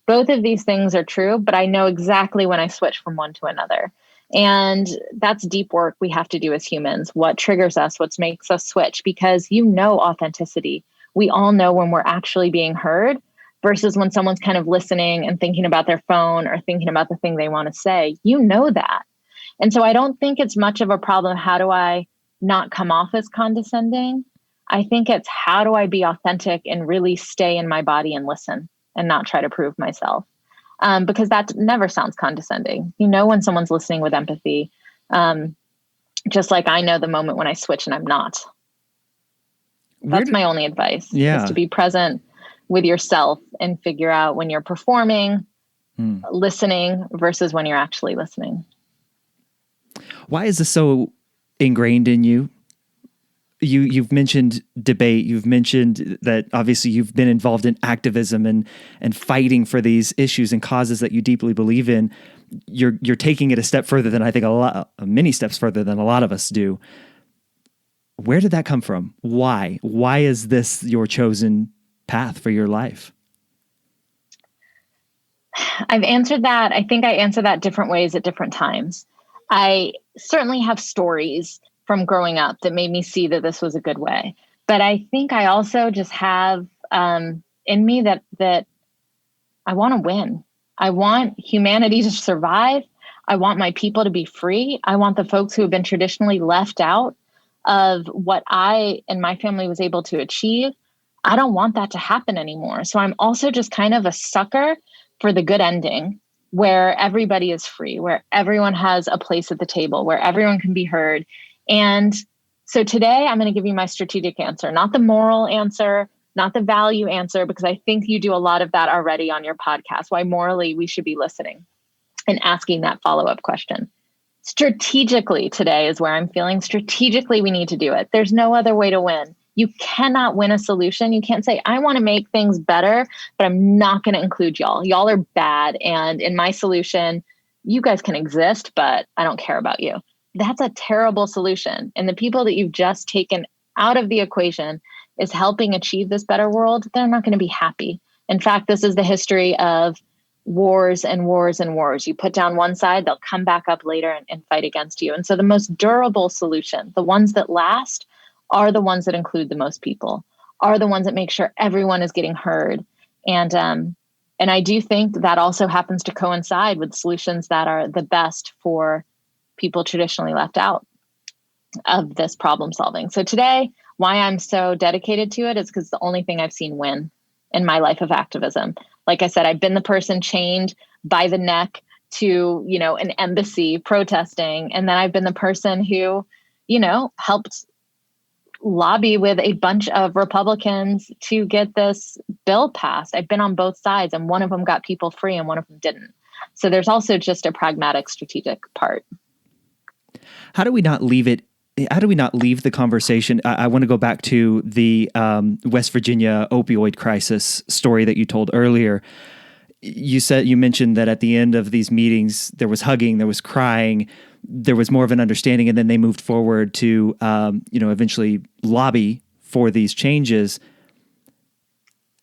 Both of these things are true, but I know exactly when I switch from one to another. And that's deep work we have to do as humans. What triggers us, what makes us switch, because authenticity. We all know when we're actually being heard versus when someone's kind of listening and thinking about their phone or thinking about the thing they want to say. You know that. And so I don't think it's much of a problem. How do I not come off as condescending? I think it's how do I be authentic and really stay in my body and listen and not try to prove myself. Because that never sounds condescending. You know, when someone's listening with empathy, just like I know the moment when I switch and I'm not. That's my only advice, is to be present with yourself and figure out when you're performing, listening versus when you're actually listening. Why is this so ingrained in you? You've mentioned debate. You've mentioned that obviously you've been involved in activism and fighting for these issues and causes that you deeply believe in. You're taking it a step further than I think many steps further than a lot of us do. Where did that come from? Why? Why is this your chosen path for your life? I've answered that. I think I answer that different ways at different times. I certainly have stories from growing up that made me see that this was a good way. But I think I also just have in me that I want to win. I want humanity to survive. I want my people to be free. I want the folks who have been traditionally left out of what I and my family was able to achieve. I don't want that to happen anymore. So I'm also just kind of a sucker for the good ending, where everybody is free, where everyone has a place at the table, where everyone can be heard. And so today I'm going to give you my strategic answer, not the moral answer, not the value answer, because I think you do a lot of that already on your podcast, why morally we should be listening and asking that follow-up question. Strategically today is where I'm feeling strategically we need to do it. There's no other way to win. You cannot win a solution. You can't say, I want to make things better, but I'm not going to include y'all. Y'all are bad. And in my solution, you guys can exist, but I don't care about you. That's a terrible solution. And the people that you've just taken out of the equation is helping achieve this better world. They're not going to be happy. In fact, this is the history of wars and wars and wars. You put down one side, they'll come back up later and fight against you. And so the most durable solution, the ones that last, are the ones that include the most people, are the ones that make sure everyone is getting heard. And I do think that also happens to coincide with solutions that are the best for people traditionally left out of this problem solving. So today, why I'm so dedicated to it is because it's the only thing I've seen win in my life of activism. Like I said, I've been the person chained by the neck to, an embassy protesting. And then I've been the person who, helped lobby with a bunch of Republicans to get this bill passed. I've been on both sides, and one of them got people free and one of them didn't. So there's also just a pragmatic, strategic part. How do we not leave the conversation? I want to go back to the West Virginia opioid crisis story that you told earlier. You mentioned that at the end of these meetings, there was hugging, there was crying, there was more of an understanding, and then they moved forward to, eventually lobby for these changes.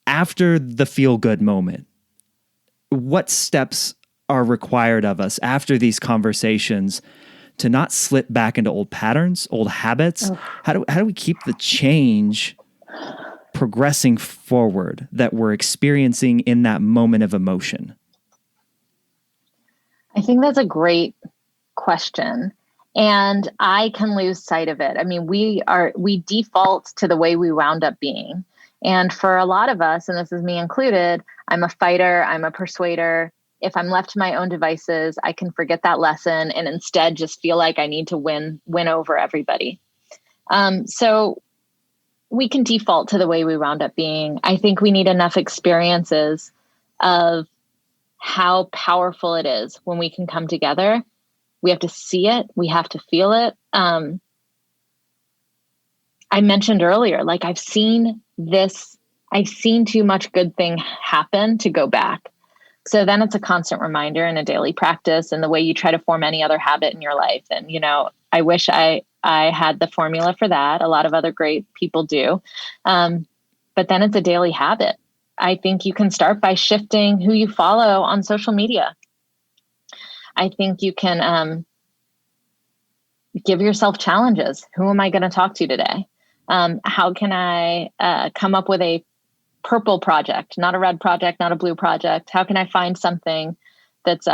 After the feel-good moment, what steps are required of us after these conversations to not slip back into old patterns, old habits? How do we keep the change progressing forward that we're experiencing in that moment of emotion? I think that's a great question. And I can lose sight of it. I mean, we default to the way we wound up being. And for a lot of us, and this is me included, I'm a fighter, I'm a persuader. If I'm left to my own devices, I can forget that lesson and instead just feel like I need to win over everybody. So we can default to the way we wound up being. I think we need enough experiences of how powerful it is when we can come together. We have to see it. We have to feel it. I mentioned earlier, like I've seen too much good thing happen to go back. So then it's a constant reminder and a daily practice, and the way you try to form any other habit in your life. And, I wish I had the formula for that. A lot of other great people do. But then it's a daily habit. I think you can start by shifting who you follow on social media. I think you can give yourself challenges. Who am I going to talk to today? How can I come up with a purple project, not a red project, not a blue project? How can I find something that's,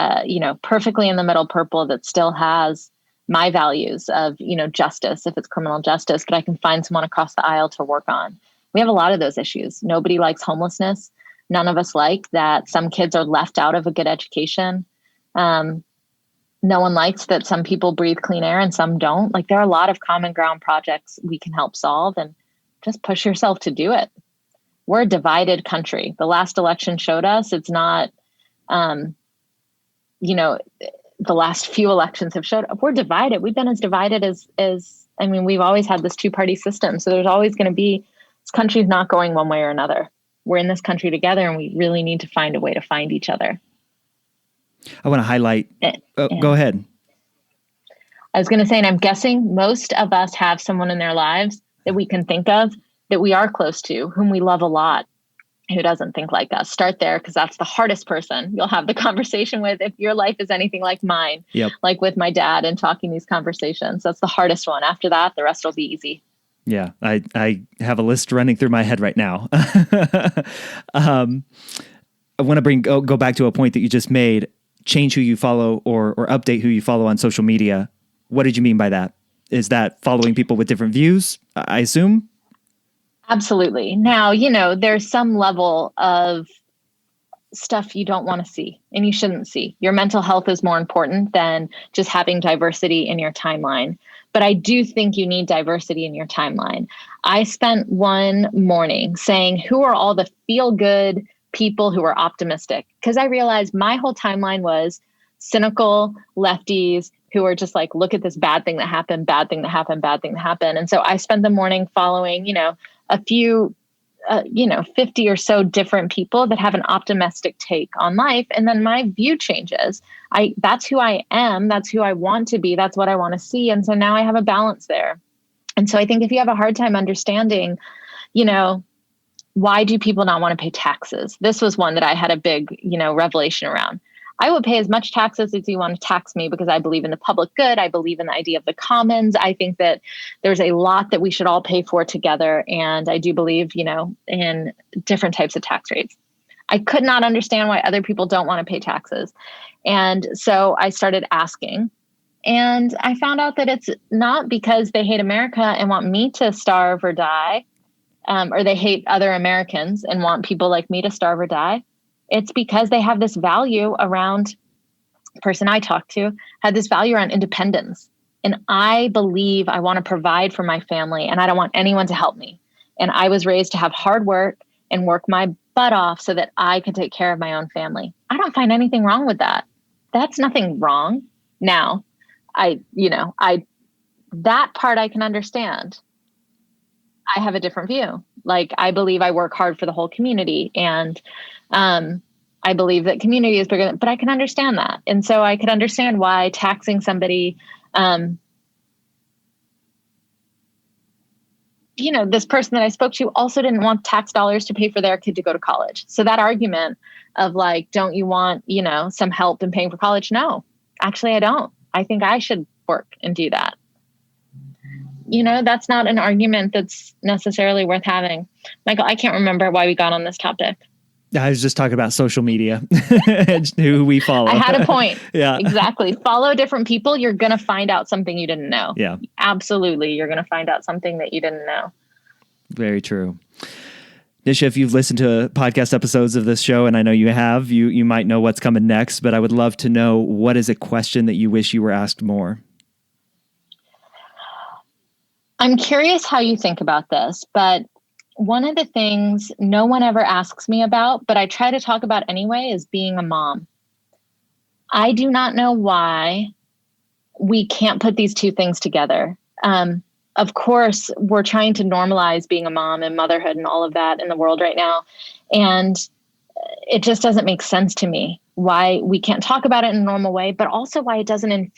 perfectly in the middle purple that still has my values of, justice, if it's criminal justice, but I can find someone across the aisle to work on. We have a lot of those issues. Nobody likes homelessness. None of us like that some kids are left out of a good education. No one likes that some people breathe clean air and some don't. Like, there are a lot of common ground projects we can help solve, and just push yourself to do it. We're a divided country. The last election showed us it's not, the last few elections have showed we're divided. We've been as divided as we've always had this two-party system. So there's always going to be, this country's not going one way or another. We're in this country together, and we really need to find a way to find each other. I want to highlight. Go ahead. I was going to say, and I'm guessing most of us have someone in their lives that we can think of that we are close to, whom we love a lot, who doesn't think like us. Start there, because that's the hardest person you'll have the conversation with if your life is anything like mine. Yep. Like with my dad and talking these conversations. That's the hardest one. After that, the rest will be easy. Yeah, I have a list running through my head right now. I want to go back to a point that you just made. Change who you follow or update who you follow on social media. What did you mean by that? Is that following people with different views, I assume? Absolutely. Now, there's some level of stuff you don't want to see and you shouldn't see. Your mental health is more important than just having diversity in your timeline. But I do think you need diversity in your timeline. I spent one morning saying, who are all the feel-good people who are optimistic? Because I realized my whole timeline was cynical lefties who are just like, look at this bad thing that happened, bad thing that happened, bad thing that happened. And so I spent the morning following, a few, 50 or so different people that have an optimistic take on life. And then my view changes. That's who I am. That's who I want to be. That's what I want to see. And so now I have a balance there. And so I think if you have a hard time understanding, why do people not want to pay taxes? This was one that I had a big, revelation around. I would pay as much taxes as you want to tax me because I believe in the public good. I believe in the idea of the commons. I think that there's a lot that we should all pay for together. And I do believe, in different types of tax rates. I could not understand why other people don't want to pay taxes. And so I started asking. And I found out that it's not because they hate America and want me to starve or die, or they hate other Americans and want people like me to starve or die. It's because they have this value around, the person I talked to had this value around independence. And I believe I want to provide for my family and I don't want anyone to help me. And I was raised to have hard work and work my butt off so that I could take care of my own family. I don't find anything wrong with that. That's nothing wrong. Now, that part I can understand. I have a different view. Like, I believe I work hard for the whole community, and I believe that community is bigger, but I can understand that. And so I could understand why taxing somebody, this person that I spoke to also didn't want tax dollars to pay for their kid to go to college. So that argument of like, don't you want, some help in paying for college? No, actually, I don't. I think I should work and do that. That's not an argument that's necessarily worth having. Michael, I can't remember why we got on this topic. I was just talking about social media, who we follow. I had a point. Yeah, exactly. Follow different people. You're going to find out something you didn't know. Yeah, absolutely. You're going to find out something that you didn't know. Very true. Nisha, if you've listened to podcast episodes of this show, and I know you have, you might know what's coming next, but I would love to know, what is a question that you wish you were asked more? I'm curious how you think about this, but one of the things no one ever asks me about, but I try to talk about anyway, is being a mom. I do not know why we can't put these two things together. Of course, we're trying to normalize being a mom and motherhood and all of that in the world right now. And it just doesn't make sense to me why we can't talk about it in a normal way, but also why it doesn't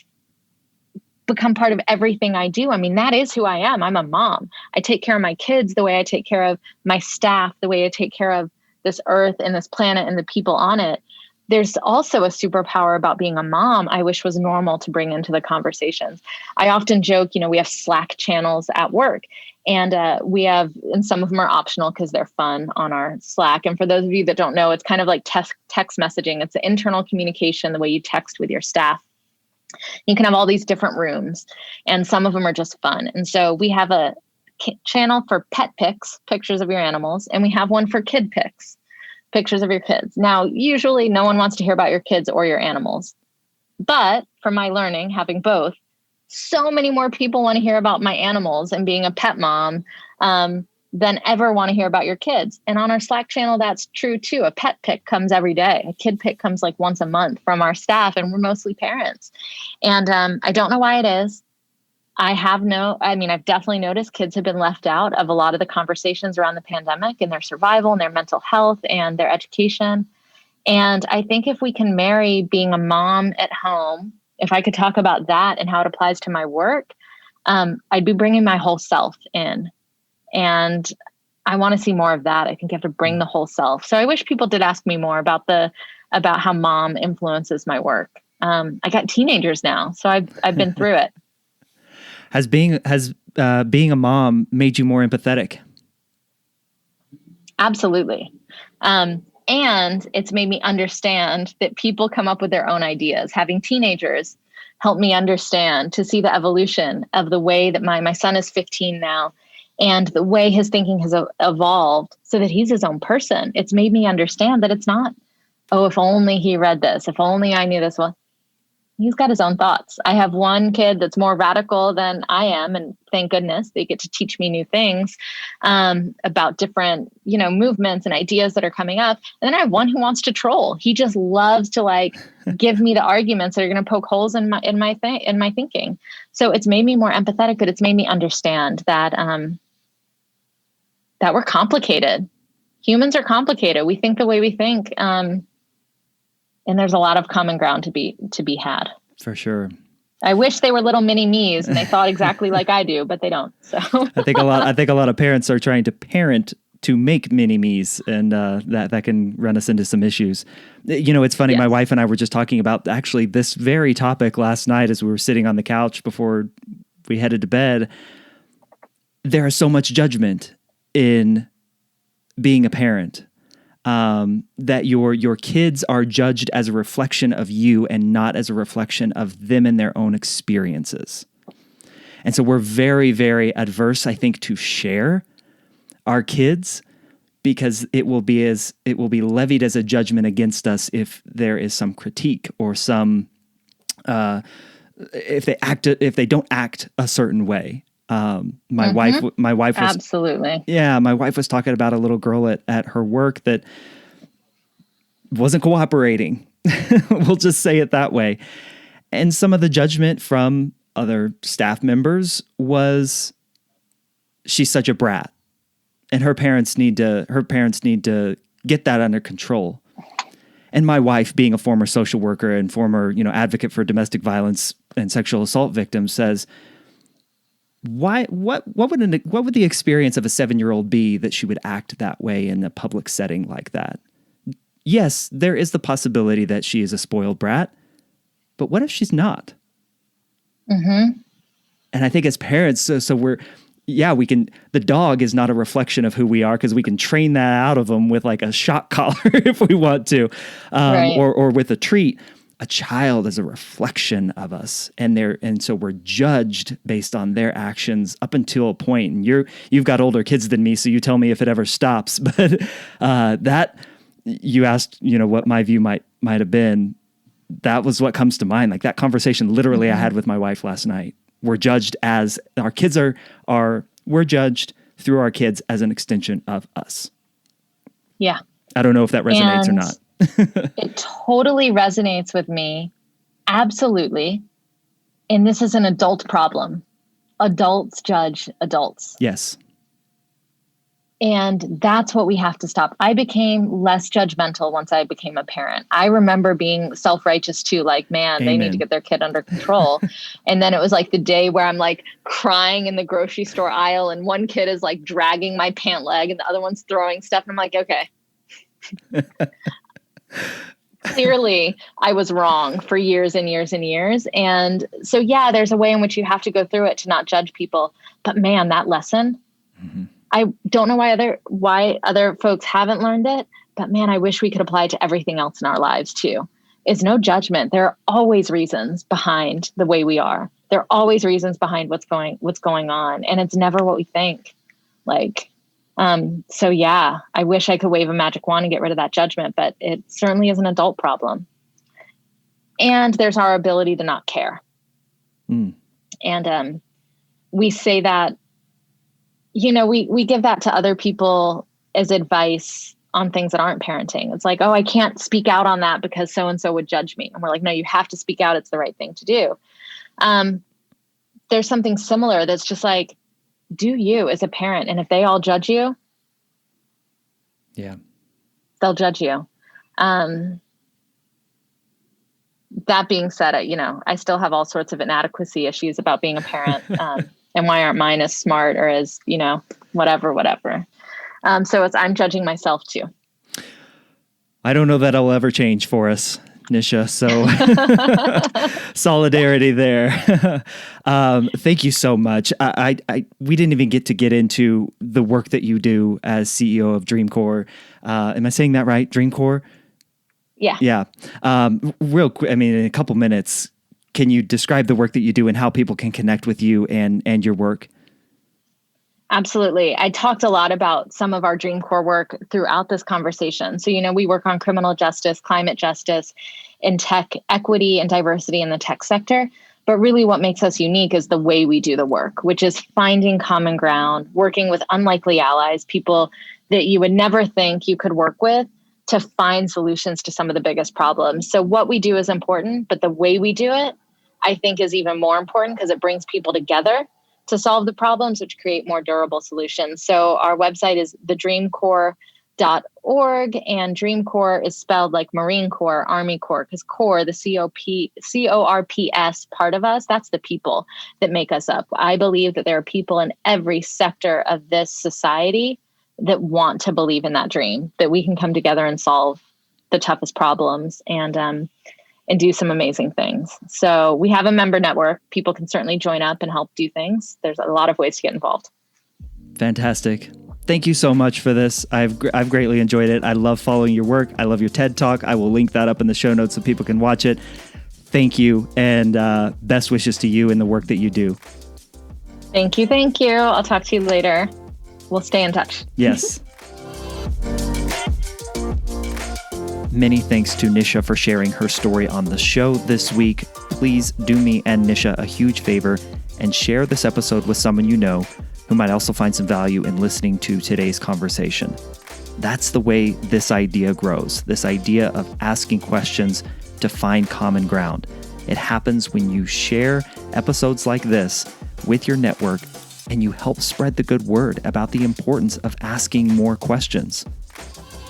become part of everything I do. I mean, that is who I am. I'm a mom. I take care of my kids the way I take care of my staff, the way I take care of this earth and this planet and the people on it. There's also a superpower about being a mom I wish was normal to bring into the conversations. I often joke, we have Slack channels at work, and and some of them are optional because they're fun on our Slack. And for those of you that don't know, it's kind of like text messaging. It's the internal communication, the way you text with your staff. You can have all these different rooms, and some of them are just fun. And so we have a channel for pet pics, pictures of your animals, and we have one for kid pics, pictures of your kids. Now, usually no one wants to hear about your kids or your animals. But from my learning, having both, so many more people want to hear about my animals and being a pet mom than ever want to hear about your kids. And on our Slack channel, that's true too. A pet pic comes every day. A kid pic comes like once a month from our staff, and we're mostly parents. And I don't know why it is. I've definitely noticed kids have been left out of a lot of the conversations around the pandemic and their survival and their mental health and their education. And I think if we can marry being a mom at home, if I could talk about that and how it applies to my work, I'd be bringing my whole self in. And I want to see more of that. I think you have to bring the whole self. So I wish people did ask me more about how mom influences my work. I got teenagers now, so I've been through it. Has being a mom made you more empathetic? Absolutely. And it's made me understand that people come up with their own ideas. Having teenagers helped me understand, to see the evolution of the way that my son is 15 now, and the way his thinking has evolved so that he's his own person. It's made me understand that it's not, oh, if only he read this, if only I knew this. Well, he's got his own thoughts. I have one kid that's more radical than I am, and thank goodness they get to teach me new things about different, movements and ideas that are coming up. And then I have one who wants to troll. He just loves to give me the arguments that are going to poke holes in my thinking. So it's made me more empathetic, but it's made me understand that that we're complicated. Humans are complicated. We think the way we think. And there's a lot of common ground to be had. For sure. I wish they were little mini me's and they thought exactly like I do, but they don't. So I think a lot of parents are trying to parent to make mini me's, and that can run us into some issues. It's funny. Yes. My wife and I were just talking about actually this very topic last night as we were sitting on the couch before we headed to bed. There is so much judgment in being a parent. That your kids are judged as a reflection of you and not as a reflection of them and their own experiences. And so we're very, very adverse, I think, to share our kids, because it will be levied as a judgment against us if there is some critique or some if they don't act a certain way. My wife was absolutely. Yeah. My wife was talking about a little girl at her work that wasn't cooperating. We'll just say it that way. And some of the judgment from other staff members was, she's such a brat, and her parents need to get that under control. And my wife, being a former social worker and former, advocate for domestic violence and sexual assault victims, says, What would the experience of a 7-year-old be that she would act that way in a public setting like that? Yes, there is the possibility that she is a spoiled brat, but what if she's not? Mm-hmm. And I think as parents, we can, the dog is not a reflection of who we are, because we can train that out of them with like a shock collar if we want to, right. or with a treat. A child is a reflection of us, and so we're judged based on their actions up until a point. And you've got older kids than me, so you tell me if it ever stops. But that you asked, what my view might have been. That was what comes to mind. Like that conversation, literally, I had with my wife last night. We're judged as our kids we're judged through our kids as an extension of us. Yeah. I don't know if that resonates or not. It totally resonates with me. Absolutely. And this is an adult problem. Adults judge adults. Yes. And that's what we have to stop. I became less judgmental once I became a parent. I remember being self-righteous too, like, man, Amen. They need to get their kid under control. And then it was like the day where I'm like crying in the grocery store aisle, and one kid is like dragging my pant leg and the other one's throwing stuff. And I'm like, okay. Clearly, I was wrong for years and years and years. And so, yeah, there's a way in which you have to go through it to not judge people. But man, that lesson, I don't know why other folks haven't learned it. But man, I wish we could apply it to everything else in our lives too. is no judgment. There are always reasons behind the way we are. There are always reasons behind what's going on. And it's never what we think. Like, so yeah, I wish I could wave a magic wand and get rid of that judgment, but it certainly is an adult problem. And there's our ability to not care. And we say that, we give that to other people as advice on things that aren't parenting. It's like, oh, I can't speak out on that because so-and-so would judge me. And we're like, no, you have to speak out. It's the right thing to do. There's something similar that's just like, do you as a parent. And if they all judge you, they'll judge you. That being said, I still have all sorts of inadequacy issues about being a parent. And why aren't mine as smart or as, whatever. So I'm judging myself too. I don't know that I'll ever change for us, Nisha. So solidarity there. Thank you so much. We didn't even get into the work that you do as CEO of DreamCore. Am I saying that right? DreamCore? Yeah. Yeah. Real quick, in a couple minutes, can you describe the work that you do and how people can connect with you and your work? Absolutely. I talked a lot about some of our DreamCore work throughout this conversation. So, we work on criminal justice, climate justice, and tech equity and diversity in the tech sector. But really what makes us unique is the way we do the work, which is finding common ground, working with unlikely allies, people that you would never think you could work with to find solutions to some of the biggest problems. So what we do is important, but the way we do it, I think, is even more important because it brings people together to solve the problems, which create more durable solutions. So our website is thedreamcorps.org, and DreamCorps is spelled like Marine Corps, Army Corps, because core, the CORPS part of us, that's the people that make us up. I believe that there are people in every sector of this society that want to believe in that dream, that we can come together and solve the toughest problems and do some amazing things. So we have a member network. People can certainly join up and help do things. There's a lot of ways to get involved. Fantastic. Thank you so much for this. I've greatly enjoyed it. I love following your work. I love your TED Talk. I will link that up in the show notes so people can watch it. Thank you. And best wishes to you and the work that you do. Thank you. I'll talk to you later. We'll stay in touch. Yes. Many thanks to Nisha for sharing her story on the show this week. Please do me and Nisha a huge favor and share this episode with someone you know who might also find some value in listening to today's conversation. That's the way this idea grows, this idea of asking questions to find common ground. It happens when you share episodes like this with your network and you help spread the good word about the importance of asking more questions.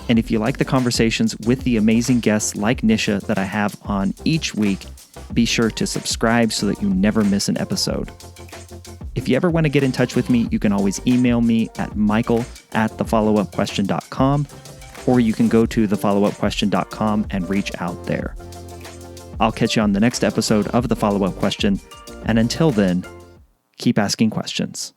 And if you like the conversations with the amazing guests like Nisha that I have on each week, be sure to subscribe so that you never miss an episode. If you ever want to get in touch with me, you can always email me at michael@thefollowupquestion.com, or you can go to thefollowupquestion.com and reach out there. I'll catch you on the next episode of The Follow-Up Question, and until then, keep asking questions.